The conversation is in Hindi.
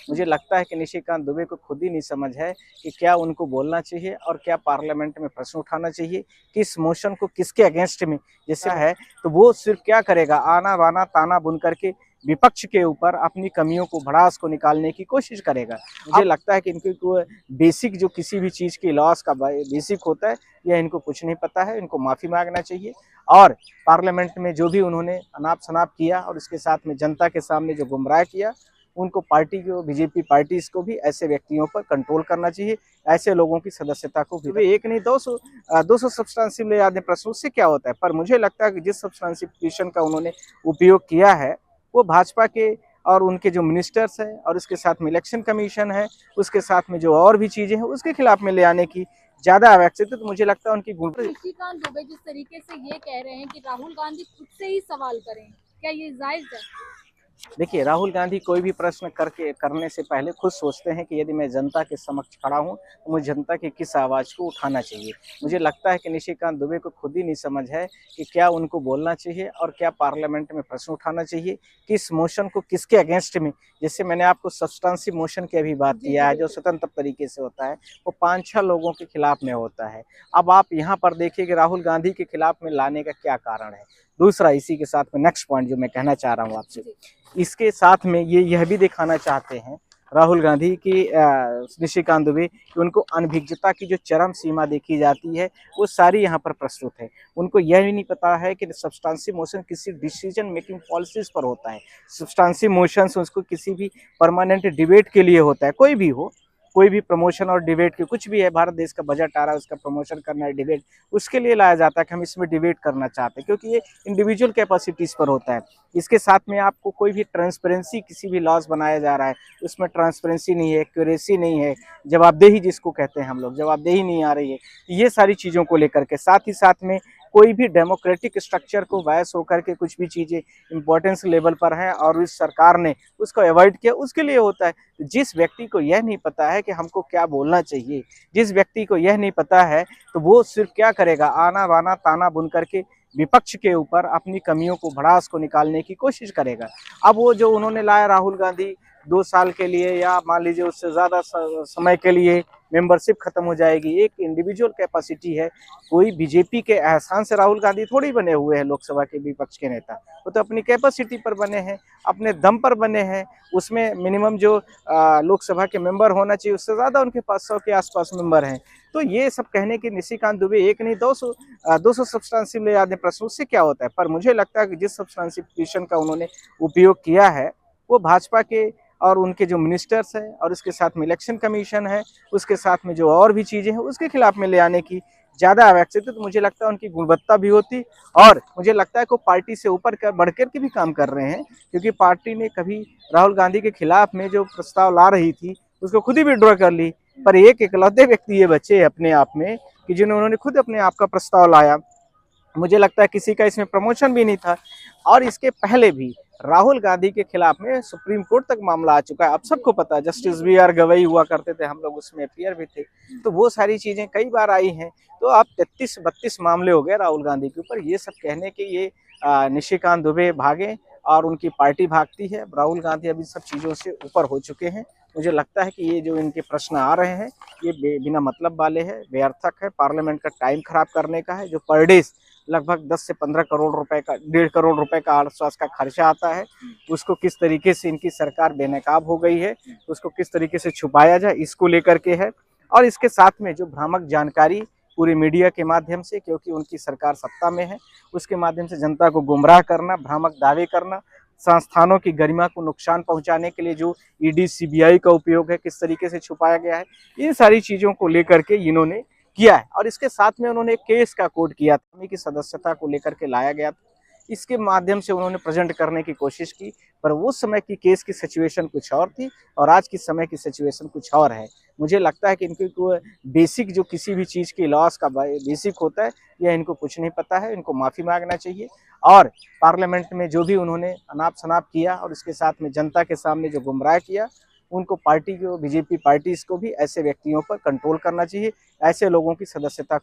मुझे लगता है कि निशिकांत दुबे को खुद ही नहीं समझ है कि क्या उनको बोलना चाहिए और क्या पार्लियामेंट में प्रश्न उठाना चाहिए, किस मोशन को किसके अगेंस्ट में जैसे है, तो वो सिर्फ क्या करेगा, आना बाना ताना बुन करके विपक्ष के ऊपर अपनी कमियों को भड़ास को निकालने की कोशिश करेगा। मुझे लगता है कि इनकी बेसिक जो किसी भी चीज़ की लॉस का बेसिक होता है, यह इनको कुछ नहीं पता है। इनको माफ़ी मांगना चाहिए और पार्लियामेंट में जो भी उन्होंने अनाप शनाप किया और उसके साथ में जनता के सामने जो गुमराह किया, उनको पार्टी को, बीजेपी पार्टीज को भी ऐसे व्यक्तियों पर कंट्रोल करना चाहिए। ऐसे लोगों की सदस्यता को भी एक नहीं 200 सब्सटेंसिव ले आते प्रश्न, उससे क्या होता है। पर मुझे लगता है कि जिस सब्सटेंसिव क्वेश्चन का उन्होंने उपयोग किया है, वो भाजपा के और उनके जो मिनिस्टर्स हैं और उसके साथ में इलेक्शन कमीशन है, उसके साथ में जो और भी चीजें हैं, उसके खिलाफ में ले आने की ज्यादा आवश्यकता। तो मुझे लगता है उनकी निशिकांत दुबे जिस तरीके से ये कह रहे हैं कि राहुल गांधी खुद से ही सवाल करें, क्या ये जायज है? देखिए, राहुल गांधी कोई भी प्रश्न करने से पहले खुद सोचते हैं कि यदि मैं जनता के समक्ष खड़ा हूं तो मुझे जनता की किस आवाज़ को उठाना चाहिए। मुझे लगता है कि निशिकांत दुबे को खुद ही नहीं समझ है कि क्या उनको बोलना चाहिए और क्या पार्लियामेंट में प्रश्न उठाना चाहिए, किस मोशन को किसके अगेंस्ट में। जैसे मैंने आपको सब्सटेंसिव मोशन की अभी बात किया है, जो स्वतंत्र तरीके से होता है, वो 5-6 लोगों के खिलाफ में होता है। अब आप यहाँ पर देखिए कि राहुल गांधी के खिलाफ में लाने का क्या कारण है। दूसरा, इसी के साथ में नेक्स्ट पॉइंट जो मैं कहना चाह रहा हूँ आपसे, इसके साथ में ये यह भी दिखाना चाहते हैं राहुल गांधी की निशिकांत दुबे कि उनको अनभिज्ञता की जो चरम सीमा देखी जाती है, वो सारी यहाँ पर प्रस्तुत है। उनको यह भी नहीं पता है कि सब्सटेंसिव मोशन किसी डिसीजन मेकिंग पॉलिसीज पर होता है। सब्सटेंसिव मोशंस उसको किसी भी परमानेंट डिबेट के लिए होता है, कोई भी हो, कोई भी प्रमोशन और डिबेट की कुछ भी है, भारत देश का बजट आ रहा है, उसका प्रमोशन करना है, डिबेट उसके लिए लाया जाता है कि हम इसमें डिबेट करना चाहते हैं, क्योंकि ये इंडिविजुअल कैपेसिटीज पर होता है। इसके साथ में आपको कोई भी ट्रांसपेरेंसी, किसी भी लॉज बनाया जा रहा है उसमें ट्रांसपेरेंसी नहीं है, एक्यूरेसी नहीं है, जवाबदेही जिसको कहते हैं हम लोग, जवाबदेही नहीं आ रही है, ये सारी चीज़ों को लेकर के, साथ ही साथ में कोई भी डेमोक्रेटिक स्ट्रक्चर को वायस होकर के कुछ भी चीज़ें इंपॉर्टेंस लेवल पर हैं और इस सरकार ने उसको अवॉइड किया, उसके लिए होता है। जिस व्यक्ति को यह नहीं पता है कि हमको क्या बोलना चाहिए, जिस व्यक्ति को यह नहीं पता है, तो वो सिर्फ क्या करेगा, आना बाना ताना बुन करके विपक्ष के ऊपर अपनी कमियों को भड़ास को निकालने की कोशिश करेगा। अब वो जो उन्होंने लाया राहुल गांधी 2 साल के लिए या मान लीजिए उससे ज़्यादा समय के लिए मेंबरशिप खत्म हो जाएगी, एक इंडिविजुअल कैपेसिटी है। कोई बीजेपी के एहसान से राहुल गांधी थोड़ी बने हुए हैं लोकसभा के विपक्ष के नेता, वो तो अपनी कैपेसिटी पर बने हैं, अपने दम पर बने हैं। उसमें मिनिमम जो लोकसभा के मेंबर होना चाहिए, उससे ज़्यादा उनके पास 100 के आसपास मेंबर हैं। तो ये सब कहने की निशिकांत दुबे एक नहीं 200 सब्सटेंसिव ले आते प्रश्न, उससे क्या होता है। पर मुझे लगता है कि जिस सब्सटेंसिव क्वेश्चन का उन्होंने उपयोग किया है, वो भाजपा के और उनके जो मिनिस्टर्स हैं और उसके साथ में इलेक्शन कमीशन है, उसके साथ में जो और भी चीज़ें हैं, उसके खिलाफ में ले आने की ज़्यादा आवश्यकता। तो मुझे लगता है उनकी गुणवत्ता भी होती और मुझे लगता है कि वो पार्टी से ऊपर बढ़कर के भी काम कर रहे हैं, क्योंकि पार्टी ने कभी राहुल गांधी के खिलाफ में जो प्रस्ताव ला रही थी उसको खुद ही विड्रॉ कर ली। पर एक इकलौते व्यक्ति ये बचे अपने आप में कि जिन्होंने खुद अपने आप का प्रस्ताव लाया। मुझे लगता है किसी का इसमें प्रमोशन भी नहीं था। और इसके पहले भी राहुल गांधी के खिलाफ में सुप्रीम कोर्ट तक मामला आ चुका है। आप सबको पता है, जस्टिस BR गवई हुआ करते थे, हम लोग उसमें अपियर भी थे, तो वो सारी चीजें कई बार आई हैं। तो अब 33-32 मामले हो गए राहुल गांधी के ऊपर। ये सब कहने के ये निशिकांत दुबे भागे और उनकी पार्टी भागती है। राहुल गांधी अभी सब चीज़ों से ऊपर हो चुके हैं। मुझे लगता है कि ये जो इनके प्रश्न आ रहे हैं, ये बिना मतलब वाले हैं, बेअर्थक है, पार्लियामेंट का टाइम खराब करने का है। जो पर डे लगभग 10 से 15 करोड़ रुपए का, 1.5 करोड़ रुपए का आसपास का खर्चा आता है, उसको किस तरीके से इनकी सरकार बेनकाब हो गई है, उसको किस तरीके से छुपाया जाए, इसको लेकर के है। और इसके साथ में जो भ्रामक जानकारी पूरी मीडिया के माध्यम से, क्योंकि उनकी सरकार सत्ता में है, उसके माध्यम से जनता को गुमराह करना, भ्रामक दावे करना, संस्थानों की गरिमा को नुकसान पहुंचाने के लिए जो ED CBI का उपयोग है, किस तरीके से छुपाया गया है, इन सारी चीज़ों को लेकर के इन्होंने किया है। और इसके साथ में उन्होंने एक केस का कोड किया था कि सदस्यता को लेकर के लाया गया था, इसके माध्यम से उन्होंने प्रेजेंट करने की कोशिश की। पर उस समय की केस की सिचुएशन कुछ और थी और आज की समय की सिचुएशन कुछ और है। मुझे लगता है कि इनकी बेसिक जो किसी भी चीज़ की लॉस का बेसिक होता है, यह इनको कुछ नहीं पता है। इनको माफ़ी मांगना चाहिए और पार्लियामेंट में जो भी उन्होंने अनाप शनाप किया और उसके साथ में जनता के सामने जो गुमराह किया, उनको पार्टी को, बीजेपी पार्टीज को भी ऐसे व्यक्तियों पर कंट्रोल करना चाहिए। ऐसे लोगों की सदस्यता को